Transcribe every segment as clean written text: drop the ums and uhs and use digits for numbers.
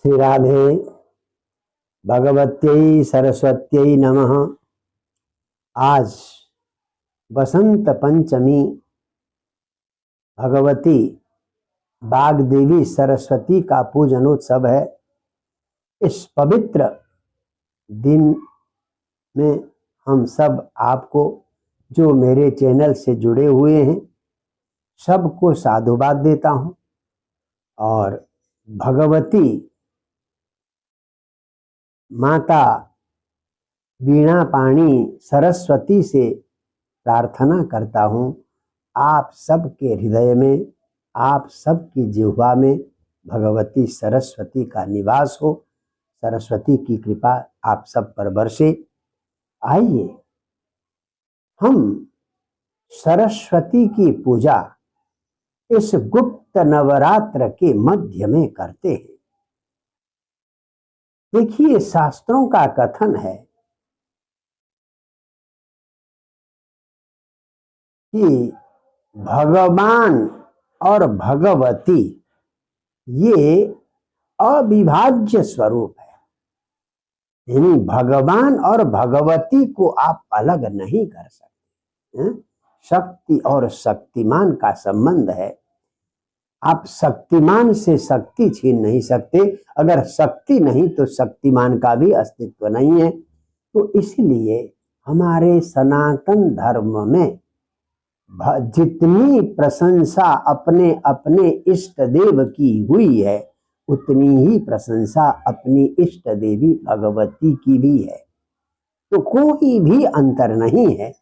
श्री राधे भगवत्यै सरस्वत्यै नमः। आज बसंत पंचमी भगवती वाग्देवी सरस्वती का पूजनोत्सव है। इस पवित्र दिन में हम सब आपको, जो मेरे चैनल से जुड़े हुए हैं, सबको साधुवाद देता हूं और भगवती माता वीणा पाणी सरस्वती से प्रार्थना करता हूं, आप सबके हृदय में, आप सबकी जिह्वा में भगवती सरस्वती का निवास हो, सरस्वती की कृपा आप सब पर बरसे। आइए हम सरस्वती की पूजा इस गुप्त नवरात्र के मध्य में करते हैं। देखिए, शास्त्रों का कथन है कि भगवान और भगवती ये अविभाज्य स्वरूप है, यानी भगवान और भगवती को आप अलग नहीं कर सकते। शक्ति और शक्तिमान का संबंध है। आप शक्तिमान से शक्ति छीन नहीं सकते। अगर शक्ति नहीं तो शक्तिमान का भी अस्तित्व नहीं है। तो इसलिए हमारे सनातन धर्म में जितनी प्रशंसा अपने अपने इष्ट देव की हुई है, उतनी ही प्रशंसा अपनी इष्ट देवी भगवती की भी है। तो कोई भी अंतर नहीं है।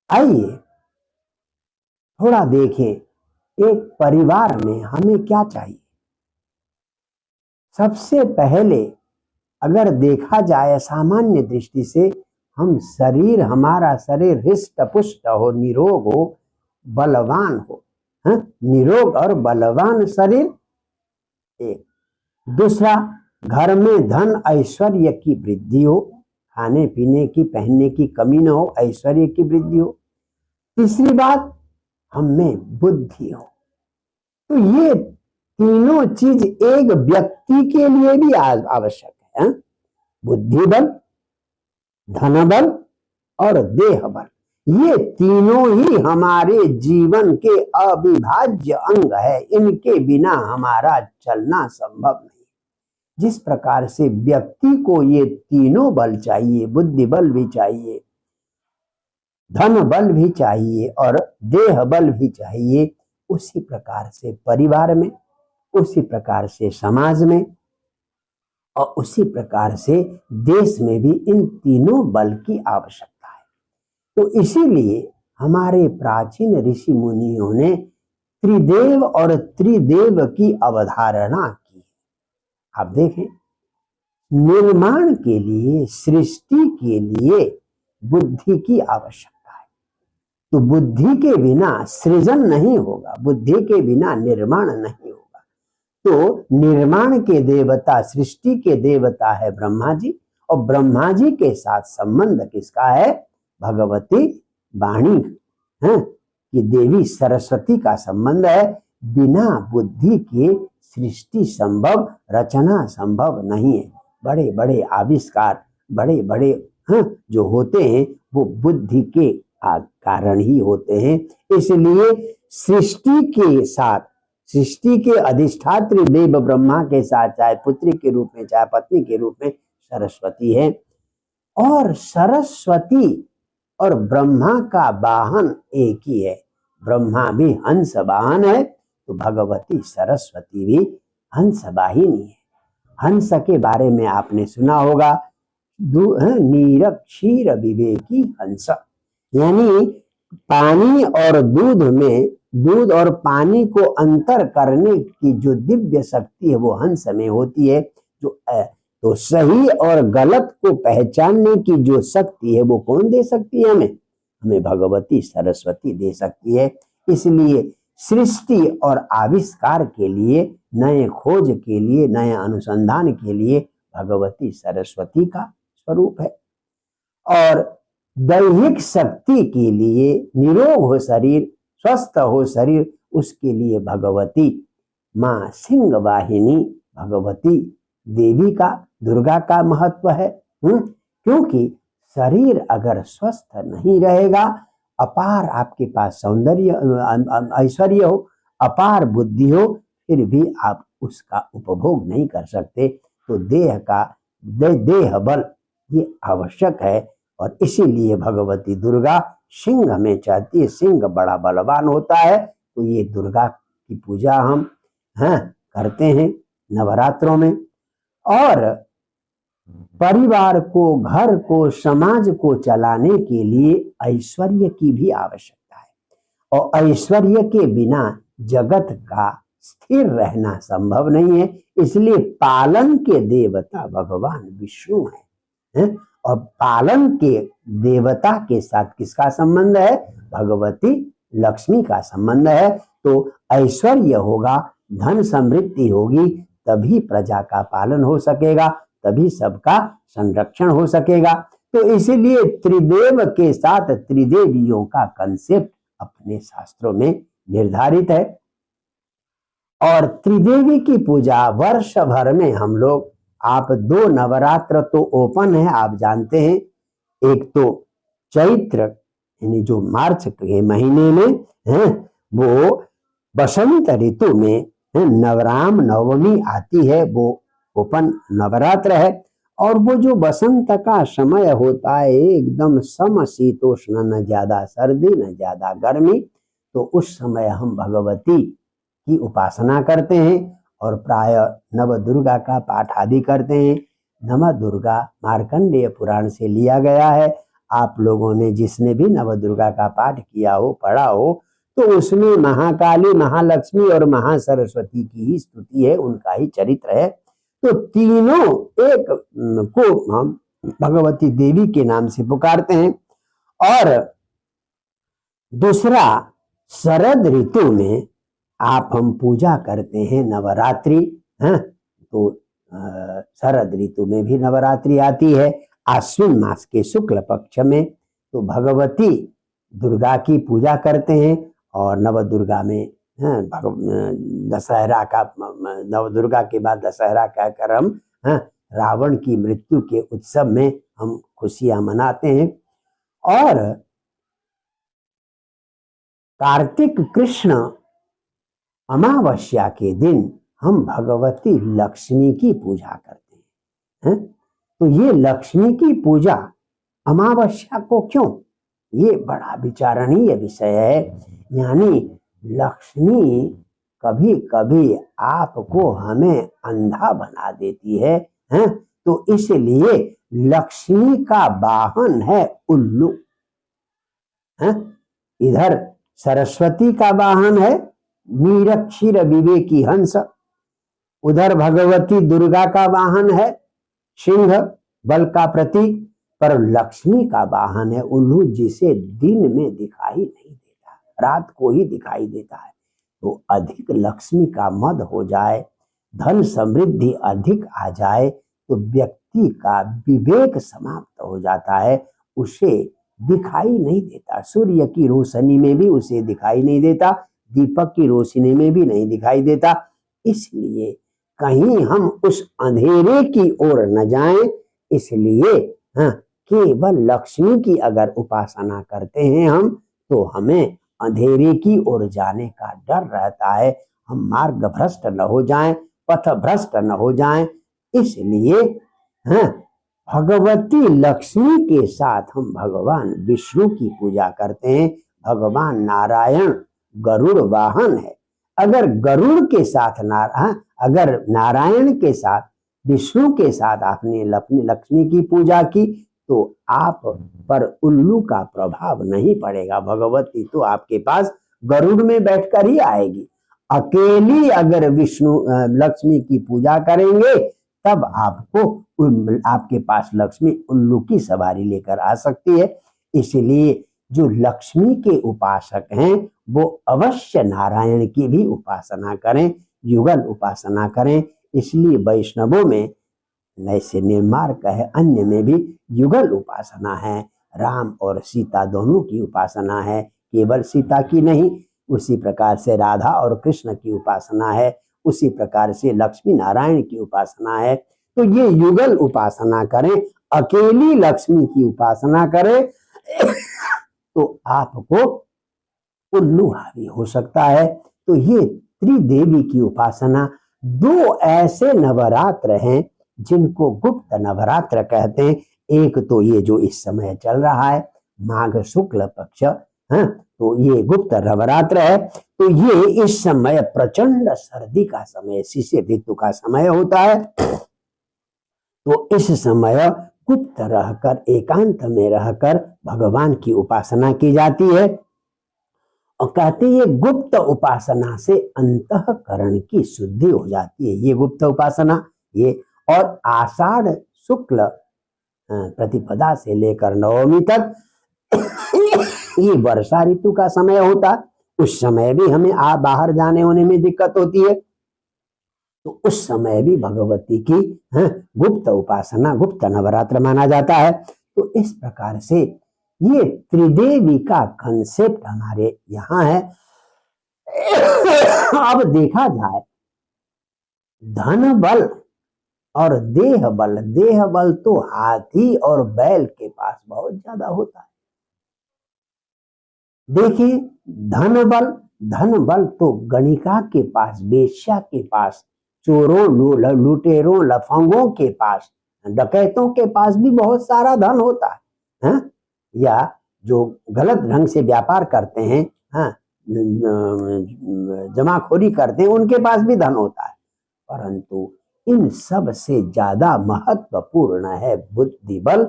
आइए थोड़ा देखें, एक परिवार में हमें क्या चाहिए। सबसे पहले अगर देखा जाए सामान्य दृष्टि से, हम शरीर, हमारा शरीर हृष्ट पुष्ट हो, निरोग हो, बलवान हो। निरोग और बलवान शरीर एक। दूसरा, घर में धन ऐश्वर्य की वृद्धि हो, खाने पीने की, पहनने की कमी न हो, ऐश्वर्य की वृद्धि हो। तीसरी बात, हम में बुद्धि हो। तो ये तीनों चीज एक व्यक्ति के लिए भी आवश्यक है। बुद्धि बल, धन बल और देह बल, ये तीनों ही हमारे जीवन के अविभाज्य अंग है। इनके बिना हमारा चलना संभव नहीं। जिस प्रकार से व्यक्ति को ये तीनों बल चाहिए, बुद्धि बल भी चाहिए, धन बल भी चाहिए और देह बल भी चाहिए, उसी प्रकार से परिवार में, उसी प्रकार से समाज में और उसी प्रकार से देश में भी इन तीनों बल की आवश्यकता है। तो इसीलिए हमारे प्राचीन ऋषि मुनियों ने त्रिदेव और त्रिदेव की अवधारणा की। आप देखें, निर्माण के लिए, सृष्टि के लिए बुद्धि की आवश्यकता है। तो बुद्धि के बिना सृजन नहीं होगा, बुद्धि के बिना निर्माण नहीं होगा। तो निर्माण के देवता, सृष्टि के देवता है ब्रह्मा जी, और ब्रह्मा जी के साथ संबंध किसका है? भगवती वाणी कि देवी सरस्वती का संबंध है। बिना बुद्धि के सृष्टि संभव, रचना संभव नहीं है। बड़े बड़े आविष्कार, बड़े बड़े जो होते हैं, वो बुद्धि के कारण ही होते हैं। इसलिए सृष्टि के साथ, सृष्टि के अधिष्ठात्री देव ब्रह्मा के साथ, चाहे पुत्री के रूप में, चाहे पत्नी के रूप में, सरस्वती है। और सरस्वती और ब्रह्मा का वाहन एक ही है। ब्रह्मा भी हंस वाहन है, तो भगवती सरस्वती भी हंस वाहिनी है। हंस के बारे में आपने सुना होगा, नीर क्षीर विवेकी हंस, यानी पानी और दूध में, दूध और पानी को अंतर करने की जो दिव्य शक्ति है, वो हंस में होती है। तो सही और गलत को पहचानने की जो शक्ति है, वो कौन दे सकती है हमें? हमें भगवती सरस्वती दे सकती है। इसलिए सृष्टि और आविष्कार के लिए, नए खोज के लिए, नए अनुसंधान के लिए भगवती सरस्वती का स्वरूप है। और दैहिक शक्ति के लिए, निरोग हो शरीर, स्वस्थ हो शरीर, उसके लिए भगवती मां सिंह वाहिनी भगवती देवी का, दुर्गा का महत्व है। क्योंकि शरीर अगर स्वस्थ नहीं रहेगा, अपार आपके पास सौंदर्य ऐश्वर्य हो, अपार बुद्धि हो, फिर भी आप उसका उपभोग नहीं कर सकते। तो देह बल ये आवश्यक है। और इसीलिए भगवती दुर्गा सिंह में चाहती है, सिंह बड़ा बलवान होता है। तो ये दुर्गा की पूजा हम करते हैं नवरात्रों में। और परिवार को, घर को, समाज को चलाने के लिए ऐश्वर्य की भी आवश्यकता है। और ऐश्वर्य के बिना जगत का स्थिर रहना संभव नहीं है। इसलिए पालन के देवता भगवान विष्णु हैं। और पालन के देवता के साथ किसका संबंध है? भगवती लक्ष्मी का संबंध है। तो ऐश्वर्य होगा, धन समृद्धि होगी, तभी प्रजा का पालन हो सकेगा, तभी सबका संरक्षण हो सकेगा। तो इसीलिए त्रिदेव के साथ त्रिदेवियों का कंसेप्ट अपने शास्त्रों में निर्धारित है। और त्रिदेवी की पूजा वर्ष भर में हम लोग, आप 2 नवरात्र तो ओपन है, आप जानते हैं। एक तो चैत्र यानी जो मार्च के महीने में है, वो बसंत ऋतु में नवराम नवमी आती है, वो ओपन नवरात्र है। और वो जो बसंत का समय होता है, एकदम समशीतोष्ण, न ज्यादा सर्दी न ज्यादा गर्मी, तो उस समय हम भगवती की उपासना करते हैं और प्राय नव दुर्गा का पाठ आदि करते हैं। नव दुर्गा मार्कंडेय पुराण से लिया गया है। आप लोगों ने जिसने भी नव दुर्गा का पाठ किया हो, पढ़ा हो, तो उसमें महाकाली, महालक्ष्मी और महासरस्वती की ही स्तुति है, उनका ही चरित्र है। तो तीनों एक को हम भगवती देवी के नाम से पुकारते हैं। और दूसरा, शरद ऋतु में आप हम पूजा करते हैं नवरात्रि। तो शरद ऋतु में भी नवरात्रि आती है, आश्विन मास के शुक्ल पक्ष में। तो भगवती दुर्गा की पूजा करते हैं। और नव दुर्गा में दशहरा का, नव दुर्गा के बाद दशहरा कहकर हम रावण की मृत्यु के उत्सव में हम खुशियां मनाते हैं। और कार्तिक कृष्ण अमावस्या के दिन हम भगवती लक्ष्मी की पूजा करते हैं। तो ये लक्ष्मी की पूजा अमावस्या को क्यों? ये बड़ा विचारणीय विषय है। यानी लक्ष्मी कभी कभी आपको हमें अंधा बना देती है। तो इसलिए लक्ष्मी का वाहन है उल्लू। इधर सरस्वती का वाहन है नीरक्षीर विवेकी हंस, उधर भगवती दुर्गा का वाहन है सिंह, बल का प्रतीक। पर लक्ष्मी का वाहन है उल्लू, जिसे दिन में दिखाई नहीं देता, रात को ही दिखाई देता है। तो अधिक लक्ष्मी का मद हो जाए, धन समृद्धि अधिक आ जाए, तो व्यक्ति का विवेक समाप्त हो जाता है, उसे दिखाई नहीं देता। सूर्य की रोशनी में भी उसे दिखाई नहीं देता, दीपक की रोशनी में भी नहीं दिखाई देता। इसलिए कहीं हम उस अंधेरे की ओर न जाएं। इसलिए केवल लक्ष्मी की अगर उपासना करते हैं हम, तो हमें अंधेरे की ओर जाने का डर रहता है, हम मार्ग भ्रष्ट न हो जाएं, पथ भ्रष्ट न हो जाएं। इसलिए भगवती लक्ष्मी के साथ हम भगवान विष्णु की पूजा करते हैं। भगवान नारायण गरुड़ वाहन है। अगर गरुड़ के साथ अगर नारायण के साथ, विष्णु के साथ आपने लक्ष्मी की पूजा की, तो आप पर उल्लू का प्रभाव नहीं पड़ेगा। भगवती तो आपके पास गरुड़ में बैठकर ही आएगी। अकेली अगर विष्णु लक्ष्मी की पूजा करेंगे, तब आपके पास लक्ष्मी उल्लू की सवारी लेकर आ सकती है। इसलिए जो लक्ष्मी के उपासक हैं, वो अवश्य नारायण की भी उपासना करें, युगल उपासना करें। इसलिए वैष्णवों में, ऐसे निर्मार्ग है, अन्य में भी युगल उपासना है। राम और सीता दोनों की उपासना है, केवल सीता की नहीं। उसी प्रकार से राधा और कृष्ण की उपासना है। उसी प्रकार से लक्ष्मी नारायण की उपासना है। तो ये युगल उपासना करें, अकेली लक्ष्मी की उपासना करें तो आपको उल्लू हावी हो सकता है। तो ये त्रिदेवी की उपासना, दो ऐसे नवरात्र हैं जिनको गुप्त नवरात्र कहते हैं। एक तो ये जो इस समय चल रहा है माघ शुक्ल पक्ष, हाँ, तो ये गुप्त नवरात्र है। तो ये इस समय प्रचंड सर्दी का समय, शिशिर ऋतु का समय होता है। तो इस समय गुप्त रहकर, एकांत में रहकर भगवान की उपासना की जाती है। और कहते हैं ये गुप्त उपासना से अंतःकरण की शुद्धि हो जाती है, ये गुप्त उपासना। ये और आषाढ़ शुक्ल प्रतिपदा से लेकर नवमी तक ये वर्षा ऋतु का समय होता। उस समय भी हमें बाहर जाने होने में दिक्कत होती है। तो उस समय भी भगवती की गुप्त उपासना, गुप्त नवरात्र माना जाता है। तो इस प्रकार से ये त्रिदेवी का कंसेप्ट हमारे यहाँ है। अब देखा जाए धन बल और देह बल तो हाथी और बैल के पास बहुत ज्यादा होता है। देखिए धन बल तो गणिका के पास, वेश्या के पास, चोरों लुटेरों लफंगों के पास, डकैतों के पास भी बहुत सारा धन होता है, या जो गलत ढंग से व्यापार करते हैं, जमाखोरी करते हैं, उनके पास भी धन होता है। परंतु इन सब से ज्यादा महत्वपूर्ण है बुद्धि बल।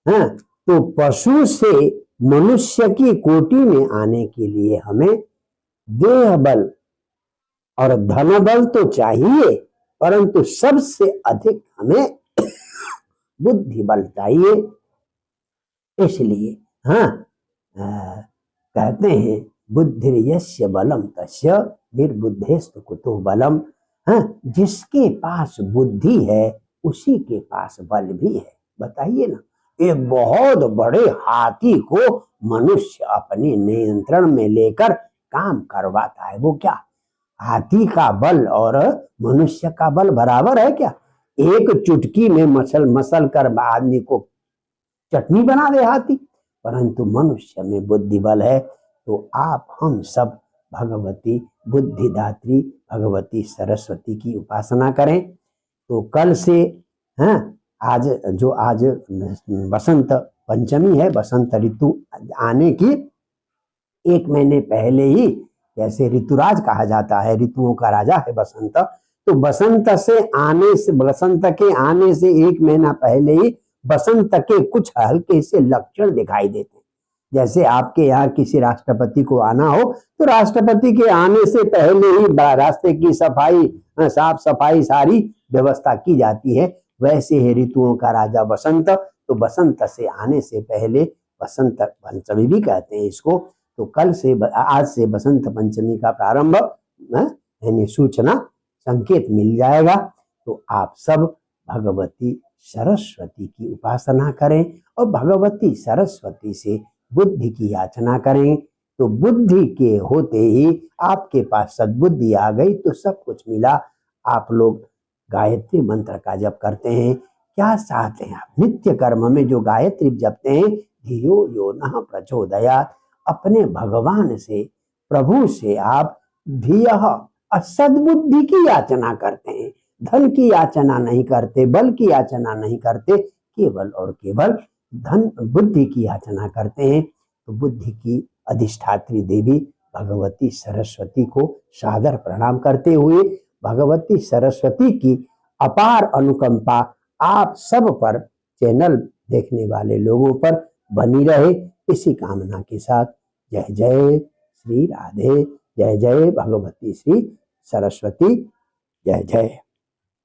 तो पशु से मनुष्य की कोटि में आने के लिए हमें देह बल और धन बल तो चाहिए, परंतु सबसे अधिक हमें बुद्धि बल चाहिए। इसलिए कहते हैं बुद्धिर्यस्य बलम तस्य निर्बुद्धेस्तु कुतो बलम। जिसके पास बुद्धि है उसी के पास बल भी है। बताइए ना, एक बहुत बड़े हाथी को मनुष्य अपने नियंत्रण में लेकर काम करवाता है। वो क्या, हाथी का बल और मनुष्य का बल बराबर है क्या? एक चुटकी में मसल कर आदमी को चटनी बना दे हाथी। परंतु मनुष्य में बुद्धि बल है। तो आप हम सब भगवती बुद्धिदात्री भगवती सरस्वती की उपासना करें। तो कल से आज बसंत पंचमी है, बसंत ऋतु आने की एक महीने पहले ही, जैसे ऋतुराज कहा जाता है, ऋतुओं का राजा है बसंत। तो बसंत के आने से एक महीना पहले ही बसंत के कुछ हल्के से लक्षण दिखाई देते हैं। जैसे आपके यहाँ किसी राष्ट्रपति को आना हो तो राष्ट्रपति के आने से पहले ही रास्ते की सफाई, साफ सफाई सारी व्यवस्था की जाती है। वैसे है ऋतुओं का राजा बसंत। तो बसंत से आने से पहले बसंत पंचमी भी कहते हैं इसको। तो कल से, आज से बसंत पंचमी का प्रारंभ, यानी सूचना संकेत मिल जाएगा। तो आप सब भगवती सरस्वती की उपासना करें और भगवती सरस्वती से बुद्धि की याचना करें। तो बुद्धि के होते ही आपके पास सद्बुद्धि आ गई तो सब कुछ मिला। आप लोग गायत्री मंत्र का जप करते हैं, क्या चाहते हैं आप? नित्य कर्म में जो गायत्री जपते हैं, धियो यो नः प्रचोदयात्, अपने भगवान से, प्रभु से आप धियः सद्बुद्धि की याचना करते हैं। धन की याचना नहीं करते, बल की याचना नहीं करते, केवल और केवल धन बुद्धि की याचना करते हैं। तो बुद्धि की अधिष्ठात्री देवी भगवती सरस्वती को सादर प्रणाम करते हुए भगवती सरस्वती की अपार अनुकंपा आप सब पर, चैनल देखने वाले लोगों पर बनी रहे, इसी कामना के साथ जय जय श्री राधे, जय जय भगवती श्री सरस्वती, जय जय।